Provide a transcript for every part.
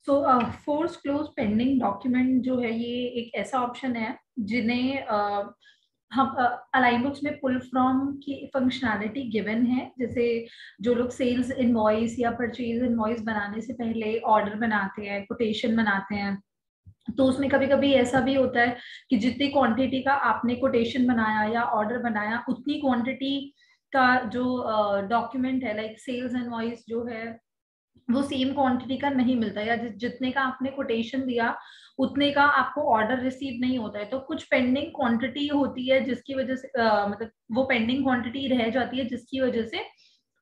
So force close pending document जो है ये एक ऐसा ऑप्शन है जिन्हें हम अलाइन बुक्स में पुल फ्रॉम की फंक्शनैलिटी गिवन है। जैसे जो लोग सेल्स इनवॉइस या परचेज इनवॉइस बनाने से पहले ऑर्डर बनाते हैं, कोटेशन बनाते हैं, तो उसमें कभी कभी ऐसा भी होता है कि जितनी क्वांटिटी का आपने कोटेशन बनाया या ऑर्डर बनाया उतनी क्वांटिटी का जो डॉक्यूमेंट है, लाइक सेल्स इनवॉइस जो है, वो सेम क्वांटिटी का नहीं मिलता, या जितने का आपने कोटेशन दिया उतने का आपको ऑर्डर रिसीव नहीं होता है। तो कुछ पेंडिंग क्वांटिटी होती है जिसकी वजह से मतलब वो पेंडिंग क्वांटिटी रह जाती है, जिसकी वजह से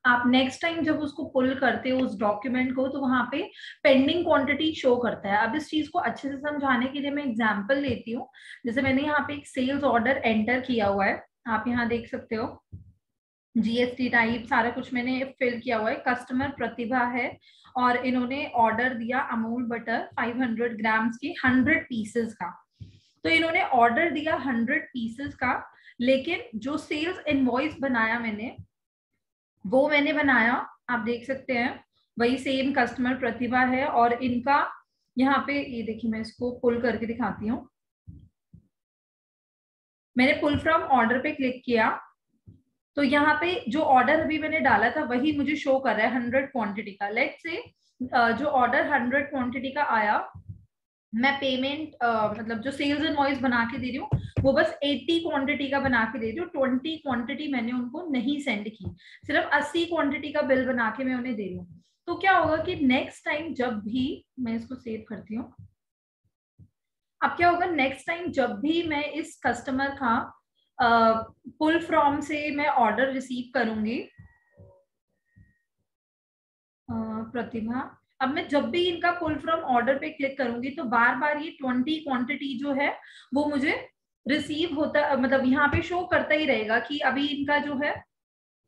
आप नेक्स्ट टाइम जब उसको पुल करते हो उस डॉक्यूमेंट को, तो वहां पे पेंडिंग क्वांटिटी शो करता है। अब इस चीज को अच्छे से समझाने के लिए मैं एग्जांपल लेती हूँ। जैसे मैंने यहाँ पे एक सेल्स ऑर्डर एंटर किया हुआ है, आप यहाँ देख सकते हो, जीएसटी टाइप सारा कुछ मैंने फिल किया हुआ है। कस्टमर प्रतिभा है और इन्होंने ऑर्डर दिया अमूल बटर 500 ग्राम्स के 100 पीसेस का। तो इन्होंने ऑर्डर दिया 100 पीसेस का, लेकिन जो सेल्स इनवॉइस बनाया मैंने, वो मैंने बनाया, आप देख सकते हैं, वही सेम कस्टमर प्रतिभा है। और इनका यहाँ पे ये देखिए, मैं इसको पुल करके दिखाती हूँ। मैंने पुल फ्रॉम ऑर्डर पे क्लिक किया तो यहाँ पे जो ऑर्डर अभी मैंने डाला था वही मुझे शो कर रहा है 100 क्वांटिटी का। लेट से जो ऑर्डर 100 क्वांटिटी का आया, मैं पेमेंट मतलब जो सेल्स इनवॉइस बना के दे रही हूँ वो बस 80 क्वांटिटी का बना के दे रही हूँ। 20 क्वांटिटी मैंने उनको नहीं सेंड की, सिर्फ 80 क्वांटिटी का बिल बना के मैं उन्हें दे रही हूँ। तो क्या होगा कि नेक्स्ट टाइम जब भी मैं इसको सेव करती हूँ, अब क्या होगा, नेक्स्ट टाइम जब भी मैं इस कस्टमर का पुल फ्रॉम से मैं ऑर्डर रिसीव करूंगी, प्रतिभा, अब मैं जब भी इनका पुल फ्रॉम ऑर्डर पे क्लिक करूंगी तो बार बार ये 20 क्वांटिटी जो है वो मुझे रिसीव होता, मतलब यहाँ पे शो करता ही रहेगा कि अभी इनका जो है,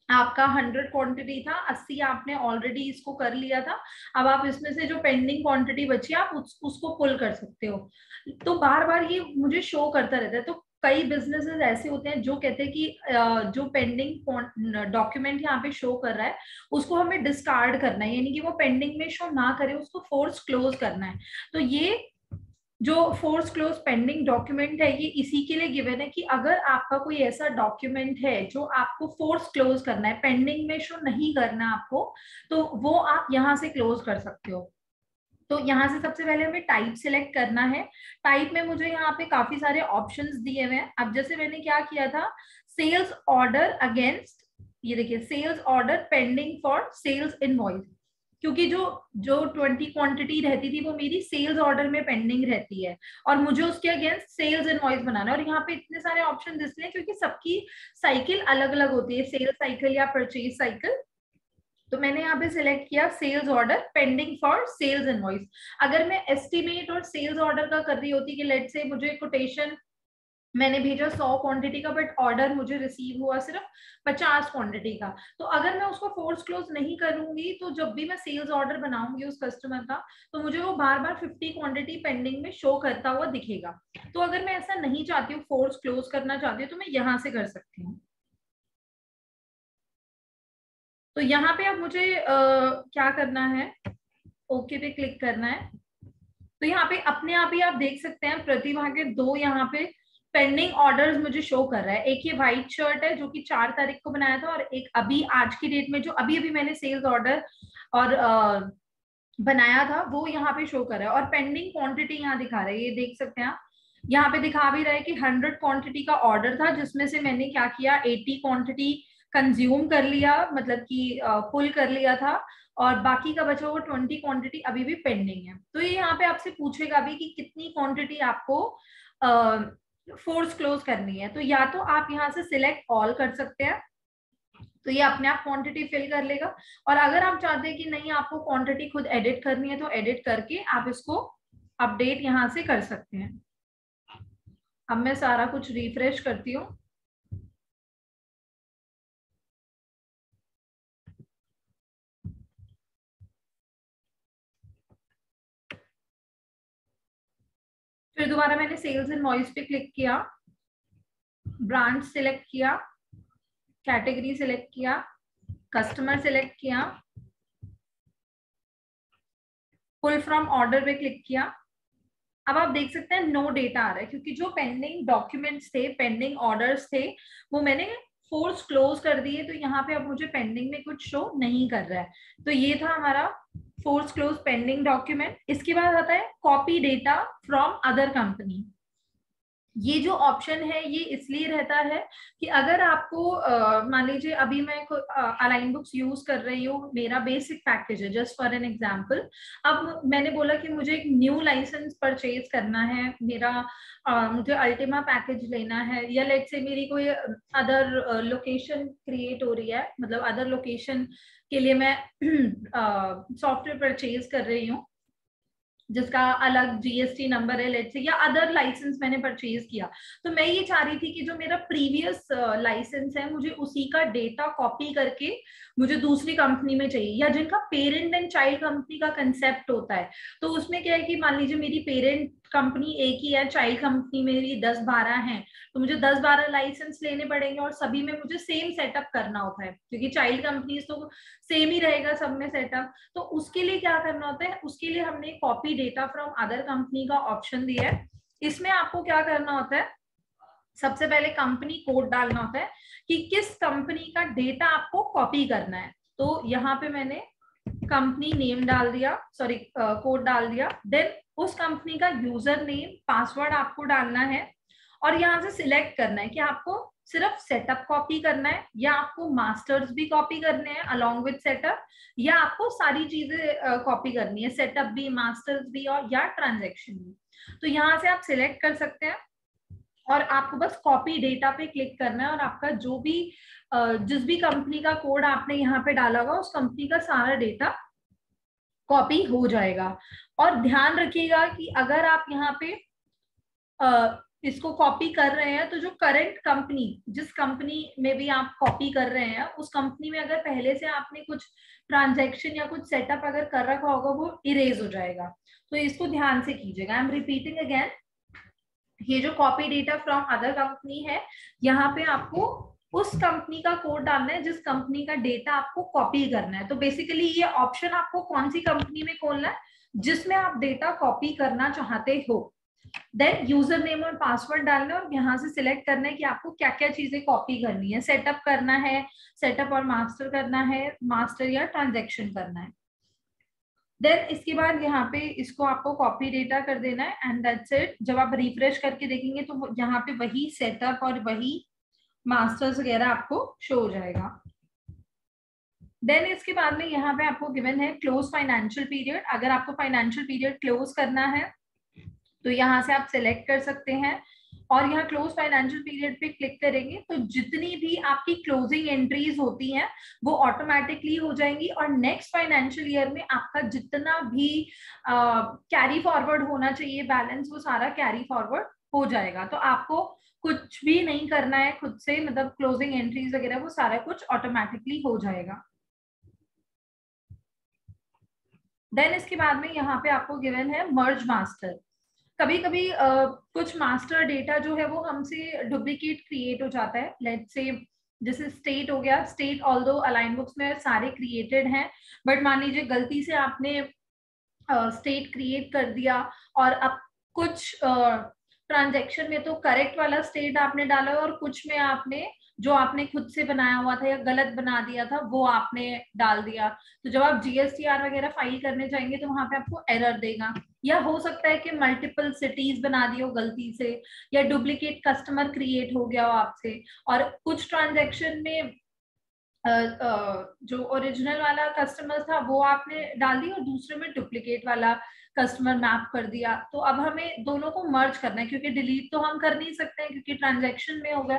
आपका 100 क्वांटिटी था, 80 आपने ऑलरेडी इसको कर लिया था, अब आप इसमें से जो पेंडिंग क्वांटिटी बची आप उसको पुल कर सकते हो। तो बार बार ये मुझे शो करता रहता है। तो कई बिजनेसेस ऐसे होते हैं जो कहते हैं कि जो पेंडिंग डॉक्यूमेंट यहाँ पे शो कर रहा है उसको हमें डिस्कार्ड करना है, यानी कि वो पेंडिंग में शो ना करे, उसको फोर्स क्लोज करना है। तो ये जो फोर्स क्लोज पेंडिंग डॉक्यूमेंट है ये इसी के लिए गिवन है कि अगर आपका कोई ऐसा डॉक्यूमेंट है जो आपको फोर्स क्लोज करना है, पेंडिंग में शो नहीं करना आपको, तो वो आप यहाँ से क्लोज कर सकते हो। तो यहाँ से सबसे पहले हमें टाइप सिलेक्ट करना है। टाइप में मुझे यहाँ पे काफी सारे ऑप्शंस दिए हुए हैं। अब जैसे मैंने क्या किया था, सेल्स ऑर्डर अगेंस्ट, ये देखिए, sales order pending for sales invoice, क्योंकि जो जो 20 क्वांटिटी रहती थी वो मेरी सेल्स ऑर्डर में पेंडिंग रहती है और मुझे उसके अगेंस्ट सेल्स इनवॉइस बनाना है। और यहाँ पे इतने सारे ऑप्शन इसलिए क्योंकि सबकी साइकिल अलग अलग होती है, सेल्स साइकिल या परचेज साइकिल। तो मैंने यहाँ पे सिलेक्ट किया sales order pending for sales invoice. अगर मैं एस्टिमेट और सेल्स ऑर्डर का कर रही होती कि लेट से मुझे कोटेशन मैंने भेजा 100 क्वांटिटी का, बट ऑर्डर मुझे रिसीव हुआ सिर्फ 50 क्वांटिटी का, तो अगर मैं उसको फोर्स क्लोज नहीं करूंगी तो जब भी मैं सेल्स ऑर्डर बनाऊंगी उस कस्टमर का, तो मुझे वो बार बार 50 क्वांटिटी पेंडिंग में शो करता हुआ दिखेगा। तो अगर मैं ऐसा नहीं चाहती हूँ, फोर्स क्लोज करना चाहती हूँ, तो मैं यहाँ से कर सकती हूँ। तो यहाँ पे अब मुझे क्या करना है, ओके पे क्लिक करना है। तो यहाँ पे अपने आप ही आप देख सकते हैं प्रतिभा के दो यहाँ पे पेंडिंग ऑर्डर्स मुझे शो कर रहा है। एक ये व्हाइट शर्ट है जो कि 4 तारीख को बनाया था, और एक अभी आज की डेट में जो अभी अभी मैंने सेल्स ऑर्डर और बनाया था वो यहाँ पे शो कर रहा है। और पेंडिंग क्वांटिटी यहाँ दिखा रहा है, ये देख सकते हैं आप, यहाँ पे दिखा भी रहा है कि 100 क्वांटिटी का ऑर्डर था जिसमें से मैंने क्या किया, 80 क्वांटिटी कंज्यूम कर लिया, मतलब कि पुल कर लिया था, और बाकी का बचा हुआ 20 क्वांटिटी अभी भी पेंडिंग है। तो ये यहाँ पे आपसे पूछेगा भी कि कितनी क्वांटिटी आपको फोर्स क्लोज करनी है। तो या तो आप यहाँ से सिलेक्ट ऑल कर सकते हैं, तो ये अपने आप क्वांटिटी फिल कर लेगा। और अगर आप चाहते हैं कि नहीं आपको क्वांटिटी खुद एडिट करनी है, तो एडिट करके आप इसको अपडेट यहाँ से कर सकते हैं। अब मैं सारा कुछ रिफ्रेश करती हूँ। फिर दोबारा मैंने सेल्स इनवॉइस पे क्लिक किया, ब्रांच सिलेक्ट किया, कैटेगरी सिलेक्ट किया, कस्टमर सिलेक्ट किया, पुल फ्रॉम ऑर्डर पे क्लिक किया। अब आप देख सकते हैं नो डेटा आ रहा है, क्योंकि जो पेंडिंग डॉक्यूमेंट्स थे, पेंडिंग ऑर्डर्स थे, वो मैंने फोर्स क्लोज कर दिए, तो यहाँ पे अब मुझे पेंडिंग में कुछ शो नहीं कर रहा है। तो ये था हमारा फोर्स क्लोज पेंडिंग डॉक्यूमेंट। इसके बाद आता है copy data from other company. ये जो ऑप्शन है ये इसलिए रहता है कि अगर आपको मान लीजिए अभी मैं अलाइन बुक्स यूज कर रही हूँ, मेरा बेसिक पैकेज है, जस्ट फॉर एन एग्जांपल। अब मैंने बोला कि मुझे एक न्यू लाइसेंस परचेज करना है, मेरा मुझे अल्टीमा पैकेज लेना है, या लेट से मेरी कोई अदर लोकेशन क्रिएट हो रही है, मतलब अदर लोकेशन के लिए मैं सॉफ्टवेयर परचेज कर रही हूँ जिसका अलग जीएसटी नंबर है लेट्स से, या अदर लाइसेंस मैंने परचेज किया। तो मैं ये चाह रही थी कि जो मेरा प्रीवियस लाइसेंस है मुझे उसी का डेटा कॉपी करके मुझे दूसरी कंपनी में चाहिए, या जिनका पेरेंट एंड चाइल्ड कंपनी का कंसेप्ट होता है। तो उसमें क्या है कि मान लीजिए मेरी पेरेंट कंपनी एक ही है, चाइल्ड कंपनी मेरी 10-12 है, तो मुझे 10-12 लाइसेंस लेने पड़ेंगे और सभी में मुझे सेम सेटअप करना होता है, क्योंकि चाइल्ड कंपनीज तो सेम ही रहेगा सब में सेटअप। तो उसके लिए क्या करना होता है, उसके लिए हमने copy data from other company का ऑप्शन दिया है। इसमें आपको क्या करना होता है, सबसे पहले कंपनी कोड डालना होता है कि किस कंपनी का डेटा आपको कॉपी करना है। तो यहाँ पे मैंने कंपनी नेम डाल दिया, सॉरी कोड डाल दिया। देन उस कंपनी का यूजर नेम पासवर्ड आपको डालना है, और यहाँ से सिलेक्ट करना है कि आपको सिर्फ सेटअप कॉपी करना है, या आपको मास्टर्स भी कॉपी करने हैं अलोंग विद सेटअप, या आपको सारी चीजें कॉपी करनी है, सेटअप भी, मास्टर्स भी, और या ट्रांजेक्शन भी। तो यहाँ से आप सिलेक्ट कर सकते हैं और आपको बस कॉपी डेटा पे क्लिक करना है, और आपका जो भी जिस भी कंपनी का कोड आपने यहाँ पे डाला होगा उस कंपनी का सारा डेटा कॉपी हो जाएगा। और ध्यान रखिएगा कि अगर आप यहाँ पे इसको कॉपी कर रहे हैं, तो जो करंट कंपनी, जिस कंपनी में भी आप कॉपी कर रहे हैं, उस कंपनी में अगर पहले से आपने कुछ ट्रांजैक्शन या कुछ सेटअप अगर कर रखा होगा वो इरेज हो जाएगा। तो इसको ध्यान से कीजिएगा। आई एम रिपीटिंग अगेन, ये जो copy data from other company है, यहाँ पे आपको उस कंपनी का कोड डालना है जिस कंपनी का डेटा आपको कॉपी करना है। तो बेसिकली ये ऑप्शन आपको कौन सी कंपनी में खोलना है, जिसमें आप डेटा कॉपी करना चाहते हो। देन यूजर नेम और पासवर्ड डालना है, और यहाँ से सिलेक्ट करना है कि आपको क्या क्या चीजें कॉपी करनी है, सेटअप करना है, सेटअप और मास्टर करना है, मास्टर या ट्रांजेक्शन करना है। देन इसके बाद यहाँ पे इसको आपको कॉपी डेटा कर देना है, एंड दैट्स इट। जब आप रिफ्रेश करके देखेंगे तो यहाँ पे वही सेटअप और वही मास्टर्स वगैरह आपको शो हो जाएगा। देन इसके बाद में यहाँ पे आपको गिवन है क्लोज फाइनेंशियल पीरियड। अगर आपको फाइनेंशियल पीरियड क्लोज करना है तो यहाँ से आप सिलेक्ट कर सकते हैं, और यहाँ क्लोज फाइनेंशियल पीरियड पे क्लिक करेंगे तो जितनी भी आपकी क्लोजिंग एंट्रीज होती हैं वो ऑटोमेटिकली हो जाएंगी, और नेक्स्ट फाइनेंशियल ईयर में आपका जितना भी कैरी फॉरवर्ड होना चाहिए बैलेंस, वो सारा कैरी फॉरवर्ड हो जाएगा। तो आपको कुछ भी नहीं करना है खुद से, मतलब क्लोजिंग एंट्रीज वगैरह वो सारा कुछ ऑटोमेटिकली हो जाएगा। देन इसके बाद में यहाँ पे आपको गिवन है मर्ज मास्टर। कभी कभी कुछ मास्टर डेटा जो है वो हमसे डुप्लीकेट क्रिएट हो जाता है। लेट्स से जैसे स्टेट हो गया, स्टेट ऑल्दो अलाइन बुक्स में सारे क्रिएटेड हैं, बट मान लीजिए गलती से आपने स्टेट क्रिएट कर दिया, और अब कुछ ट्रांजेक्शन में तो करेक्ट वाला स्टेट आपने डाला और कुछ में आपने जो आपने खुद से बनाया हुआ था या गलत बना दिया था वो आपने डाल दिया। तो जब आप जीएसटीआर वगैरह फाइल करने जाएंगे तो वहां पे आपको एरर देगा, या हो सकता है कि मल्टीपल सिटीज बना दी हो गलती से, या डुप्लीकेट कस्टमर क्रिएट हो गया हो आपसे, और कुछ ट्रांजेक्शन में जो ओरिजिनल वाला कस्टमर था वो आपने डाल दी और दूसरे में डुप्लीकेट वाला कस्टमर मैप कर दिया। तो अब हमें दोनों को मर्ज करना है, क्योंकि डिलीट तो हम कर नहीं सकते हैं क्योंकि ट्रांजैक्शन में होगा।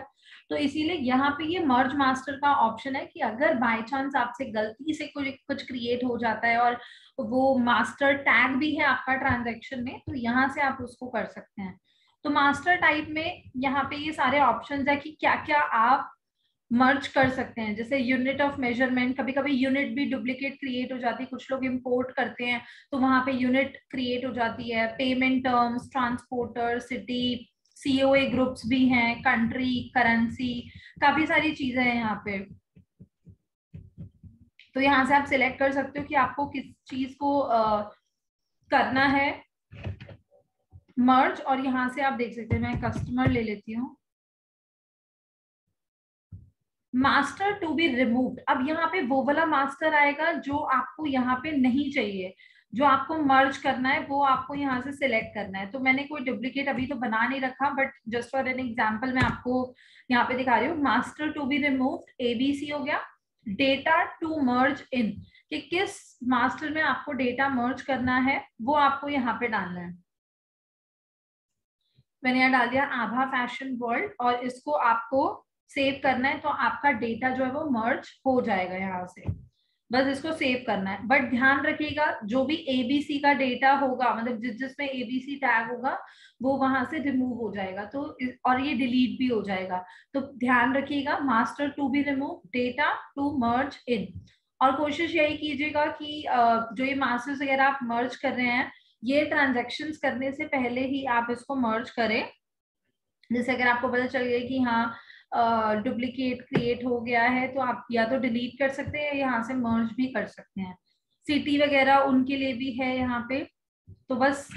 तो इसीलिए यहाँ पे ये मर्ज मास्टर का ऑप्शन है कि अगर बाय चांस आपसे गलती से कुछ क्रिएट हो जाता है और वो मास्टर टैग भी है आपका ट्रांजैक्शन में, तो यहाँ से आप उसको कर सकते हैं। तो मास्टर टाइप में यहाँ पे ये सारे ऑप्शंस है कि क्या क्या आप मर्ज कर सकते हैं। जैसे यूनिट ऑफ मेजरमेंट, कभी कभी यूनिट भी डुप्लीकेट क्रिएट हो जाती है, कुछ लोग इंपोर्ट करते हैं तो वहां पे यूनिट क्रिएट हो जाती है। Payment terms, transporter, city, COA groups भी हैं, कंट्री, करेंसी, काफी सारी चीजें हैं यहाँ पे। तो यहाँ से आप सिलेक्ट कर सकते हो कि आपको किस चीज को करना है मर्ज, और यहां से आप देख सकते हैं, मैं कस्टमर ले लेती हूँ, मास्टर टू बी रिमूव्ड। अब यहाँ पे वो वाला मास्टर आएगा जो आपको यहाँ पे नहीं चाहिए, जो आपको मर्ज करना है वो आपको यहाँ से सिलेक्ट करना है। तो मैंने कोई डुप्लीकेट अभी तो बना नहीं रखा, but just for an example मैं आपको यहाँ पे दिखा रही हूँ। Master to be removed ABC हो गया। डेटा टू मर्ज इन, कि किस मास्टर में आपको डेटा मर्ज करना है वो आपको यहाँ पे डालना है। मैंने यहाँ डाल दिया आभा फैशन वर्ल्ड, और इसको आपको सेव करना है, तो आपका डेटा जो है वो मर्ज हो जाएगा यहाँ से। बस इसको सेव करना है, बट ध्यान रखिएगा जो भी एबीसी का डेटा होगा, मतलब जिसमें एबीसी टैग होगा वो वहां से रिमूव हो जाएगा, तो और ये डिलीट भी हो जाएगा। तो ध्यान रखिएगा, master to be remove, data to merge in. और कोशिश यही कीजिएगा कि जो ये मास्टर्स वगैरह आप मर्ज कर रहे हैं, ये ट्रांजेक्शन्स करने से पहले ही आप इसको मर्ज करें। जैसे अगर आपको पता चल गया कि हाँ डुप्लीकेट क्रिएट हो गया है, तो आप या तो डिलीट कर सकते हैं, यहाँ से मर्ज भी कर सकते हैं। सिटी वगैरह उनके लिए भी है यहाँ पे। तो बस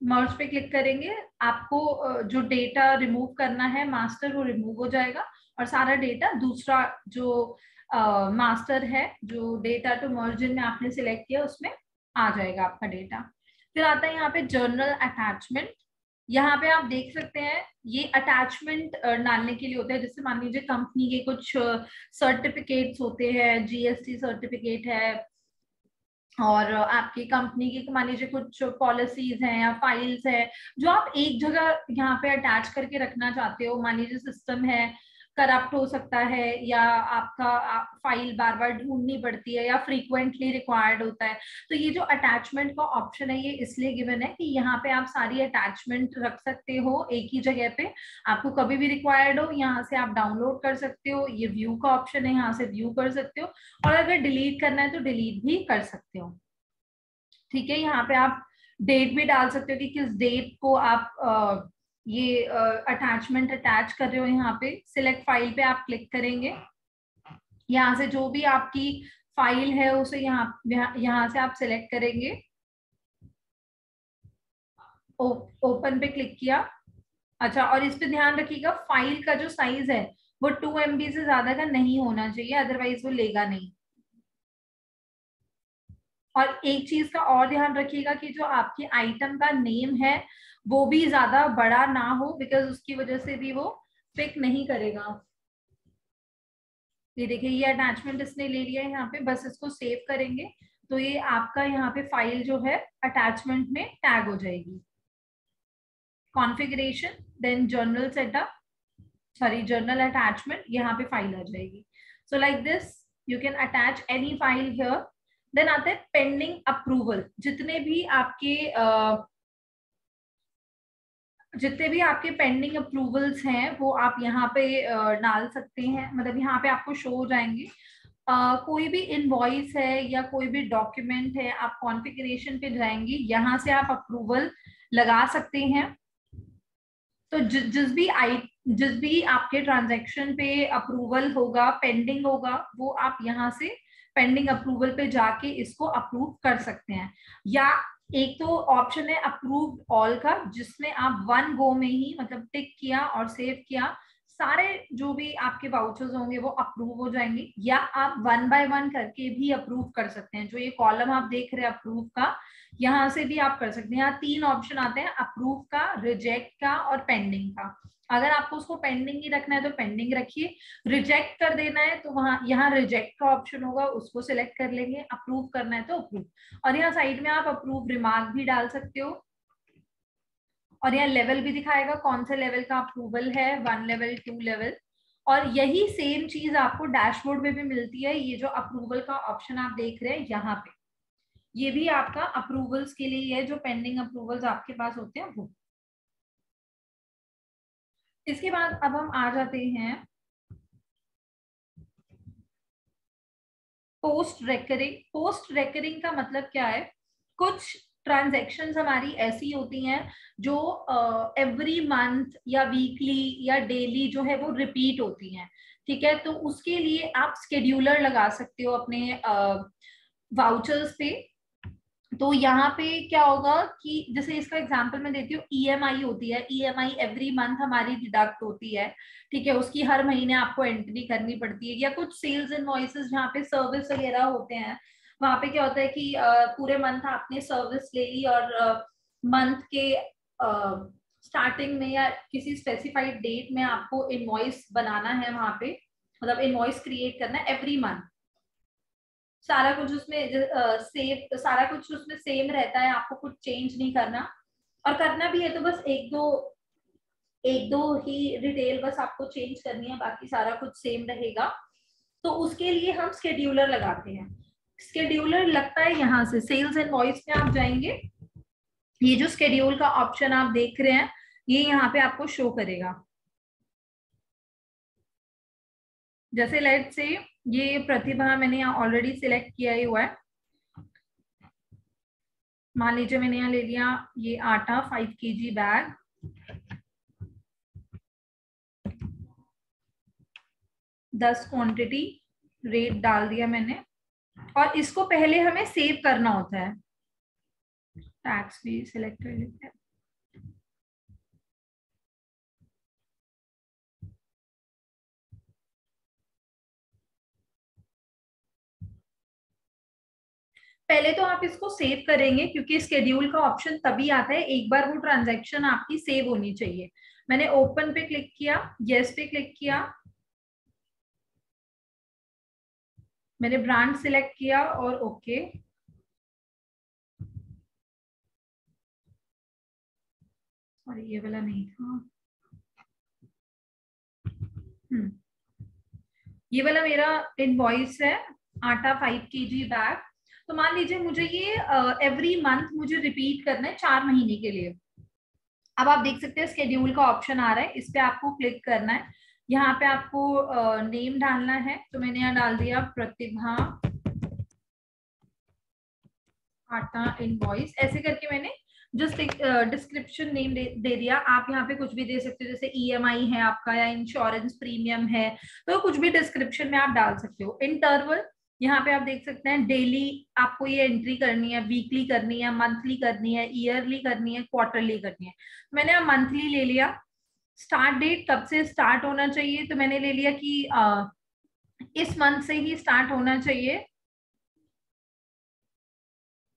मर्ज पे क्लिक करेंगे, आपको जो डेटा रिमूव करना है मास्टर, वो रिमूव हो जाएगा, और सारा डेटा दूसरा जो मास्टर है, जो डेटा टू मर्ज इन में आपने सिलेक्ट किया उसमें आ जाएगा आपका डेटा। फिर आता है यहाँ पे जर्नल अटैचमेंट। यहाँ पे आप देख सकते हैं ये अटैचमेंट डालने के लिए होता है। जैसे मान लीजिए कंपनी के कुछ सर्टिफिकेट्स होते हैं, जीएसटी सर्टिफिकेट है, और आपकी कंपनी की मान लीजिए कुछ पॉलिसीज हैं या फाइल्स है जो आप एक जगह यहाँ पे अटैच करके रखना चाहते हो। मान लीजिए सिस्टम है करप्ट हो सकता है, या आपका फाइल बार बार ढूंढनी पड़ती है, या फ्रीक्वेंटली रिक्वायर्ड होता है। तो ये जो अटैचमेंट का ऑप्शन है ये इसलिए गिवन है कि यहाँ पे आप सारी अटैचमेंट रख सकते हो एक ही जगह पे। आपको कभी भी रिक्वायर्ड हो यहाँ से आप डाउनलोड कर सकते हो, ये व्यू का ऑप्शन है, यहाँ से व्यू कर सकते हो, और अगर डिलीट करना है तो डिलीट भी कर सकते हो। ठीक है, यहाँ पे आप डेट भी डाल सकते हो कि किस डेट को आप ये अटैचमेंट अटैच कर रहे हो। यहाँ पे सिलेक्ट फाइल पे आप क्लिक करेंगे, यहाँ से जो भी आपकी फाइल है उसे यहाँ से आप सिलेक्ट करेंगे, ओपन पे क्लिक किया। अच्छा, और इस पे ध्यान रखिएगा फाइल का जो साइज है वो 2 MB से ज्यादा का नहीं होना चाहिए, अदरवाइज वो लेगा नहीं। और एक चीज का और ध्यान रखिएगा कि जो आपके आइटम का नेम है वो भी ज्यादा बड़ा ना हो, बिकॉज उसकी वजह से भी वो पिक नहीं करेगा। ये देखिए ये अटैचमेंट इसने ले लिया है यहाँ पे, बस इसको सेव करेंगे तो ये आपका यहाँ पे फाइल जो है अटैचमेंट में टैग हो जाएगी। Configuration, then journal setup, sorry journal attachment, यहाँ पे फाइल आ जाएगी। So like this you can attach any file here. Then आता है पेंडिंग अप्रूवल। जितने भी आपके पेंडिंग अप्रूवल्स हैं वो आप यहाँ पे डाल सकते हैं, मतलब यहाँ पे आपको शो हो जाएंगे। कोई भी इनवॉइस है या कोई भी डॉक्यूमेंट है, आप कॉन्फ़िगरेशन पे जाएंगे, यहाँ से आप अप्रूवल लगा सकते हैं। तो जिस भी आपके ट्रांजैक्शन पे अप्रूवल होगा, पेंडिंग होगा, वो आप यहाँ से पेंडिंग अप्रूवल पे जाके इसको अप्रूव कर सकते हैं। या एक तो ऑप्शन है अप्रूव ऑल का, जिसमें आप वन गो में ही मतलब टिक किया और सेव किया, सारे जो भी आपके वाउचर्स होंगे वो अप्रूव हो जाएंगे। या आप वन बाय वन करके भी अप्रूव कर सकते हैं। जो ये कॉलम आप देख रहे हैं अप्रूव का, यहाँ से भी आप कर सकते हैं। यहाँ 3 ऑप्शन आते हैं, अप्रूव का, रिजेक्ट का और पेंडिंग का। अगर आपको उसको पेंडिंग ही रखना है तो पेंडिंग रखिए, रिजेक्ट कर देना है तो वहां यहाँ रिजेक्ट का ऑप्शन होगा, उसको सिलेक्ट कर लेंगे, अप्रूव करना है तो अप्रूव। और यहाँ साइड में आप अप्रूव रिमार्क भी डाल सकते हो, और यहाँ लेवल भी दिखाएगा कौन से लेवल का अप्रूवल है, 1 लेवल 2 लेवल। और यही सेम चीज आपको डैशबोर्ड में भी मिलती है। ये जो अप्रूवल का ऑप्शन आप देख रहे हैं यहाँ पे, ये भी आपका अप्रूवल्स के लिए है, जो पेंडिंग अप्रूवल्स आपके पास होते हैं वो। इसके बाद अब हम आ जाते हैं पोस्ट रेकरिंग। पोस्ट रेकरिंग का मतलब क्या है? कुछ ट्रांजैक्शंस हमारी ऐसी होती हैं जो एवरी मंथ या वीकली या डेली जो है वो रिपीट होती हैं। ठीक है, तो उसके लिए आप स्केड्यूलर लगा सकते हो अपने वाउचर्स पे। तो यहाँ पे क्या होगा कि जैसे इसका एग्जांपल मैं देती हूँ, ईएमआई होती है, ईएमआई एवरी मंथ हमारी डिडक्ट होती है, ठीक है, उसकी हर महीने आपको एंट्री करनी पड़ती है। या कुछ सेल्स इनवॉइसेस जहाँ पे सर्विस वगैरह होते हैं, वहां पे क्या होता है कि पूरे मंथ आपने सर्विस ले ली और मंथ के स्टार्टिंग में या किसी स्पेसिफाइड डेट में आपको इनवॉइस बनाना है, वहां पे मतलब इनवॉइस क्रिएट करना है एवरी मंथ। सारा कुछ उसमें सेव, सारा कुछ उसमें सेम रहता है, आपको कुछ चेंज नहीं करना। और करना भी है तो बस एक दो ही डिटेल बस आपको चेंज करनी है, बाकी सारा कुछ सेम रहेगा। तो उसके लिए हम स्केड्यूलर लगाते हैं। स्केड्यूलर लगता है यहाँ से, सेल्स एंड वॉइस में आप जाएंगे, ये जो स्केड्यूल का ऑप्शन आप देख रहे हैं ये यहाँ पे आपको शो करेगा। जैसे लेट से ये प्रतिभा मैंने यहाँ ऑलरेडी सिलेक्ट किया ही हुआ है। मान लीजिए मैंने यहाँ ले लिया ये आटा 5 kg बैग, 10 क्वांटिटी, रेट डाल दिया मैंने। और इसको पहले हमें सेव करना होता है, टैक्स भी सिलेक्ट कर लेते हैं। पहले तो आप इसको सेव करेंगे क्योंकि स्केड्यूल का ऑप्शन तभी आता है एक बार वो ट्रांजैक्शन आपकी सेव होनी चाहिए। मैंने ओपन पे क्लिक किया, यस पे क्लिक किया, मैंने ब्रांड सिलेक्ट किया और ओके। सॉरी ये वाला नहीं था, ये वाला मेरा इनवॉइस है, आटा 5 kg बैग। तो मान लीजिए मुझे ये एवरी मंथ मुझे रिपीट करना है 4 महीने के लिए। अब आप देख सकते हैं स्केड्यूल का ऑप्शन आ रहा है, इस पे आपको क्लिक करना है। यहाँ पे आपको नेम डालना है, तो मैंने यहाँ डाल दिया प्रतिभा आटा इनवॉइस, ऐसे करके मैंने जस्ट एक डिस्क्रिप्शन नेम दे दिया। आप यहाँ पे कुछ भी दे सकते हो, जैसे ईएमआई है आपका या इंश्योरेंस प्रीमियम है, तो कुछ भी डिस्क्रिप्शन में आप डाल सकते हो। इंटरवल यहाँ पे आप देख सकते हैं, डेली आपको ये एंट्री करनी है, वीकली करनी है, मंथली करनी है, ईयरली करनी है, क्वार्टरली करनी है। मैंने यहाँ मंथली ले लिया। स्टार्ट डेट कब से स्टार्ट होना चाहिए, तो मैंने ले लिया कि इस मंथ से ही स्टार्ट होना चाहिए,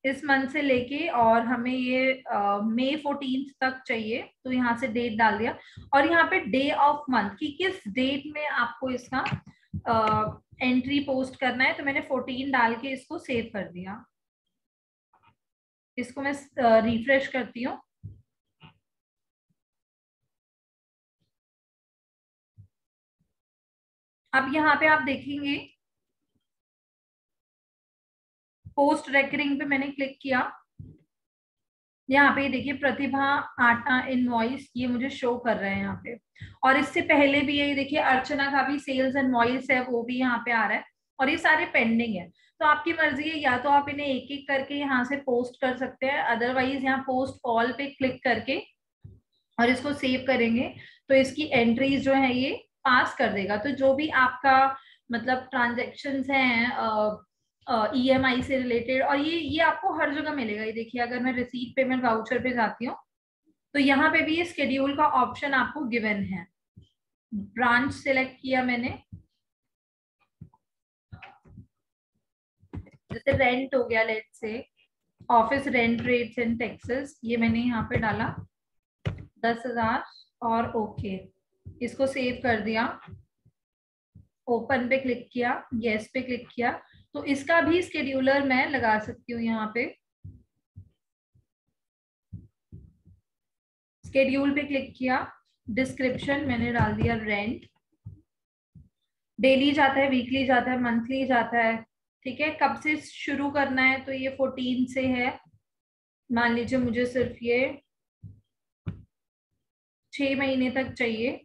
इस मंथ से लेके, और हमें ये मई 14 तक चाहिए, तो यहाँ से डेट डाल दिया। और यहाँ पे डे ऑफ मंथ कि किस डेट में आपको इसका एंट्री पोस्ट करना है, तो मैंने 14 डाल के इसको सेव कर दिया। इसको मैं रिफ्रेश करती हूँ। अब यहाँ पे आप देखेंगे पोस्ट रेकरिंग पे मैंने क्लिक किया, यहाँ पे देखिए प्रतिभा आटा इनवॉइस ये मुझे शो कर रहे हैं यहाँ पे। और इससे पहले भी ये देखिए अर्चना का भी सेल्स इनवॉइस है, वो भी यहाँ पे आ रहा है, और ये सारे पेंडिंग है। तो आपकी मर्जी है, या तो आप इन्हें एक एक करके यहाँ से पोस्ट कर सकते हैं, अदरवाइज यहाँ पोस्ट ऑल पे क्लिक करके और इसको सेव करेंगे तो इसकी एंट्रीज जो है ये पास कर देगा। तो जो भी आपका मतलब ट्रांजेक्शन्स हैं ईएमआई से रिलेटेड, और ये आपको हर जगह मिलेगा। ये देखिए अगर मैं रिसीट पेमेंट वाउचर पे जाती हूँ तो यहाँ पे भी ये स्केड्यूल का ऑप्शन आपको गिवन है। ब्रांच सिलेक्ट किया मैंने, जैसे रेंट हो गया, लेट से office rent rates and taxes, ये मैंने यहाँ पे डाला 10,000 और ओके, इसको सेव कर दिया। ओपन पे क्लिक किया, यस पे क्लिक किया, तो इसका भी स्केड्यूलर मैं लगा सकती हूँ। यहाँ पे स्केड्यूल पे क्लिक किया, डिस्क्रिप्शन मैंने डाल दिया रेंट, डेली जाता है, वीकली जाता है, मंथली जाता है, ठीक है। कब से शुरू करना है, तो ये 14 से है। मान लीजिए मुझे सिर्फ ये 6 महीने तक चाहिए।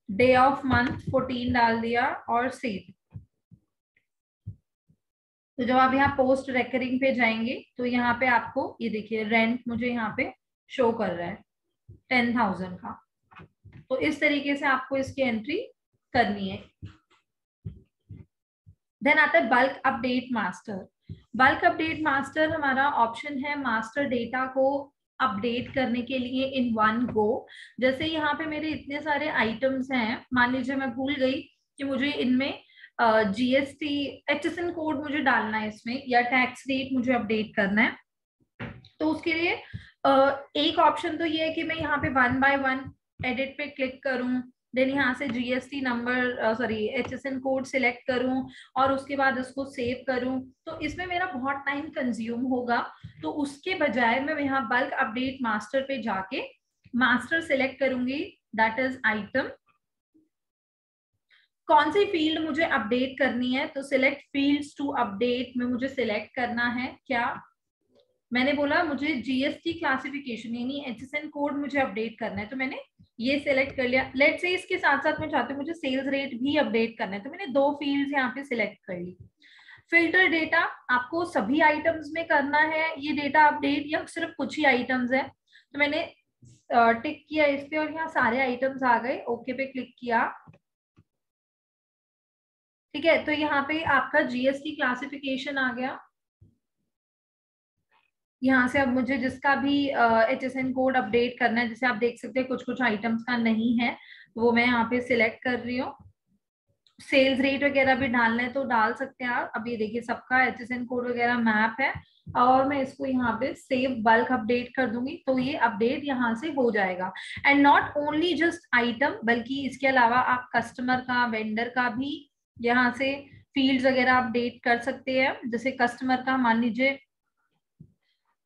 डे ऑफ मंथ 14 डाल दिया और सेव। तो जब आप यहाँ पोस्ट रेकरिंग पे जाएंगे तो यहाँ पे आपको ये देखिए रेंट मुझे यहाँ पे शो कर रहा है 10,000 का। तो इस तरीके से आपको इसकी एंट्री करनी है। देन आता है bulk update master. Bulk update master हमारा ऑप्शन है मास्टर डेटा को अपडेट करने के लिए इन वन गो। जैसे यहाँ पे मेरे इतने सारे आइटम्स हैं, मान लीजिए मैं भूल गई कि मुझे इनमें जीएसटी एचएसएन कोड मुझे डालना है इसमें, या टैक्स रेट मुझे अपडेट करना है, तो उसके लिए एक ऑप्शन तो ये है कि मैं यहाँ पे वन बाय वन एडिट पे क्लिक करूं, देन यहाँ से GST number sorry HSN code select करूं और उसके बाद उसको सेव करूं, तो इसमें मेरा बहुत टाइम कंज्यूम होगा। तो उसके बजाय मैं यहाँ बल्क अपडेट मास्टर पे जाके मास्टर सिलेक्ट करूंगी, दैट इज आइटम। कौन सी फील्ड मुझे अपडेट करनी है, तो सिलेक्ट फील्ड्स टू अपडेट में मुझे सिलेक्ट करना है क्या, मैंने बोला मुझे जीएसटी क्लासिफिकेशन यानी एचएसएन कोड मुझे अपडेट करना है, तो मैंने ये सिलेक्ट कर लिया। लेट्स से इसके साथ साथ मैं चाहती हूँ मुझे सेल्स रेट भी अपडेट करना है, तो मैंने दो फील्ड्स यहाँ पे सिलेक्ट कर ली। फिल्टर डेटा आपको सभी आइटम्स में करना है ये डेटा अपडेट या सिर्फ कुछ ही आइटम्स है, तो मैंने टिक किया इस पे और यहाँ सारे आइटम्स आ गए, ओके पे क्लिक किया। ठीक है, तो यहाँ पे आपका जीएसटी क्लासिफिकेशन आ गया। यहाँ से अब मुझे जिसका भी एचएसएन कोड अपडेट करना है, जैसे आप देख सकते हैं कुछ कुछ आइटम्स का नहीं है, तो वो मैं यहाँ पे सिलेक्ट कर रही हूँ। सेल्स रेट वगैरह भी डालना है तो डाल सकते हैं आप। अब ये देखिए सबका एचएसएन कोड वगैरह मैप है, और मैं इसको यहाँ पे सेव बल्क अपडेट कर दूंगी, तो ये अपडेट यहाँ से हो जाएगा। And not only just item, बल्कि इसके अलावा आप कस्टमर का, वेंडर का भी यहाँ से फील्ड्स वगैरह अपडेट कर सकते हैं। जैसे कस्टमर का मान लीजिए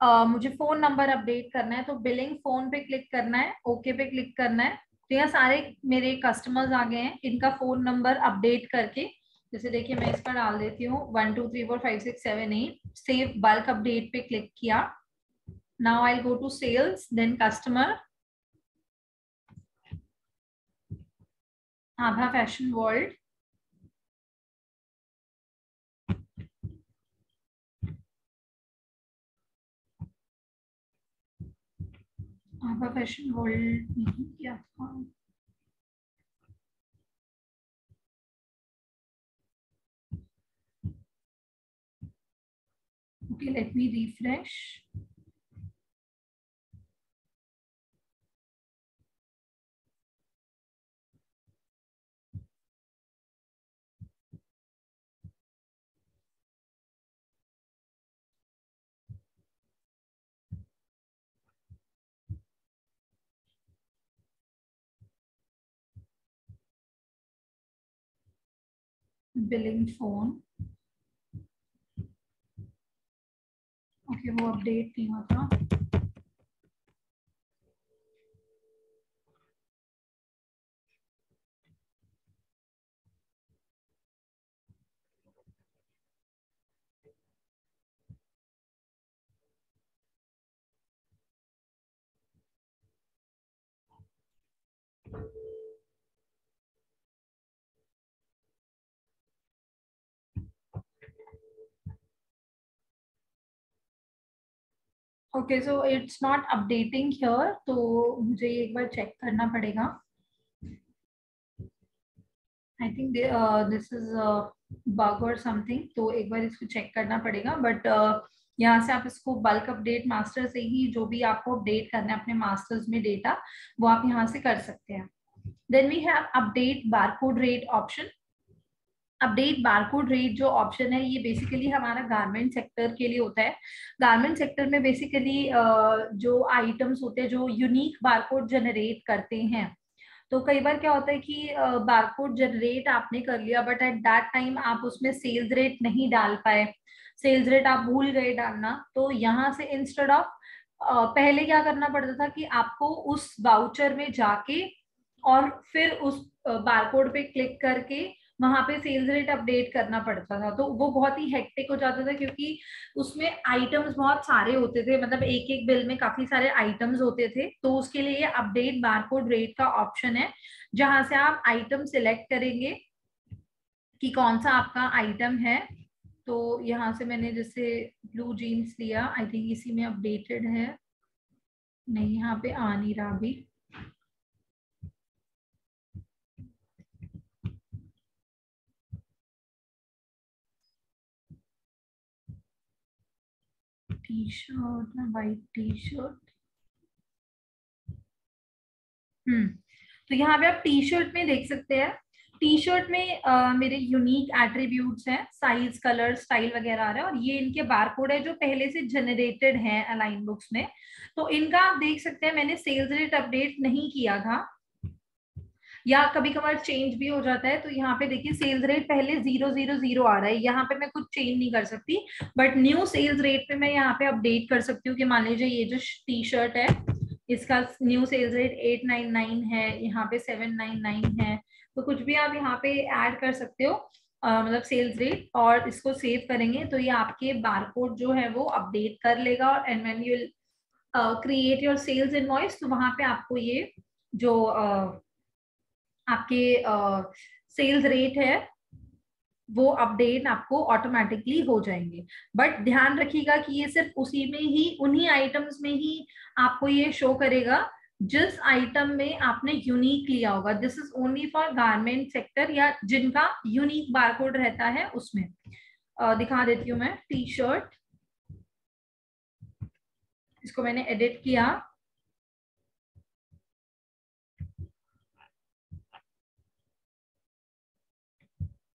मुझे फोन नंबर अपडेट करना है, तो बिलिंग फोन पे क्लिक करना है, ओके पे क्लिक करना है, तो यहाँ सारे मेरे कस्टमर्स आ गए हैं, इनका फोन नंबर अपडेट करके, जैसे देखिए मैं इसका डाल देती हूँ 12345678, सेव बल्क अपडेट पे क्लिक किया। Now I go to sales, then customer, Abha fashion world, Abha fashion world नहीं किया था। Okay, let me refresh. Billing phone, okay वो अपडेट नहीं हुआ था। Okay, so it's not updating here, तो मुझे एक बार चेक करना पड़ेगा। I think this is bug और समथिंग, तो एक बार इसको चेक करना पड़ेगा। बट यहाँ से आप इसको बल्क अपडेट मास्टर से ही जो भी आपको अपडेट करना है अपने मास्टर्स में डेटा, वो आप यहाँ से कर सकते हैं। Then we have update barcode rate option. Update barcode rate जो ऑप्शन है ये बेसिकली हमारा गारमेंट सेक्टर के लिए होता है। गारमेंट सेक्टर में बेसिकली जो आइटम्स होते हैं जो यूनिक बारकोड जनरेट करते हैं, तो कई बार क्या होता है कि बारकोड जनरेट आपने कर लिया बट एट दैट टाइम आप उसमें सेल्स रेट नहीं डाल पाए, सेल्स रेट आप भूल गए डालना, तो यहाँ से इंस्टेड ऑफ पहले क्या करना पड़ता था कि आपको उस वाउचर में जाके और फिर उस बारकोड पे क्लिक करके वहां पे सेल्स रेट अपडेट करना पड़ता था, तो वो बहुत ही हेक्टिक हो जाता था क्योंकि उसमें आइटम्स बहुत सारे होते थे, मतलब एक एक बिल में काफी सारे आइटम्स होते थे। तो उसके लिए अपडेट बारकोड रेट का ऑप्शन है, जहां से आप आइटम सिलेक्ट करेंगे कि कौन सा आपका आइटम है। तो यहाँ से मैंने जैसे ब्लू जीन्स लिया, आई थिंक इसी में अपडेटेड है, नहीं यहाँ पे आ नहीं रहा अभी। T shirt, white T shirt. तो यहाँ पे आप टी शर्ट में देख सकते हैं, टी शर्ट में मेरे यूनिक एट्रीब्यूट्स हैं, साइज, कलर, स्टाइल वगैरह आ रहा है, और ये इनके बारकोड है जो पहले से जनरेटेड हैं अलाइन बुक्स में। तो इनका आप देख सकते हैं मैंने सेल्स रेट अपडेट नहीं किया था, या कभी कभार चेंज भी हो जाता है। तो यहाँ पे देखिए सेल्स रेट पहले 000 आ रहा है, यहाँ पे मैं कुछ चेंज नहीं कर सकती, बट न्यू सेल्स रेट पे मैं यहाँ पे अपडेट कर सकती हूँ कि मान लीजिए ये जो टी शर्ट है इसका न्यू सेल्स रेट 899 है, यहाँ पे 799 है। तो कुछ भी आप यहाँ पे ऐड कर सकते हो, मतलब सेल्स रेट, और इसको सेव करेंगे तो ये आपके बारकोड जो है वो अपडेट कर लेगा। और and when you create your sales invoice, तो वहां पे आपको ये जो आपके सेल्स रेट है वो अपडेट आपको ऑटोमेटिकली हो जाएंगे। बट ध्यान रखिएगा कि ये सिर्फ उसी में ही, उन्हीं आइटम्स में ही आपको ये शो करेगा जिस आइटम में आपने यूनिक लिया होगा। This is only for garment sector या जिनका यूनिक बारकोड रहता है उसमें। दिखा देती हूँ मैं टी शर्ट, इसको मैंने एडिट किया।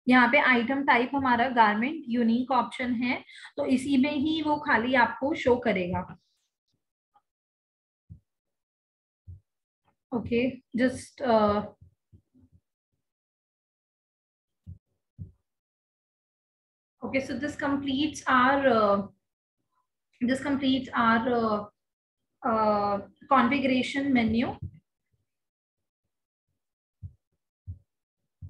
यहाँ पे आइटम टाइप हमारा गारमेंट यूनिक ऑप्शन है, तो इसी में ही वो खाली आपको शो करेगा। Okay, just okay, so this completes our configuration menu.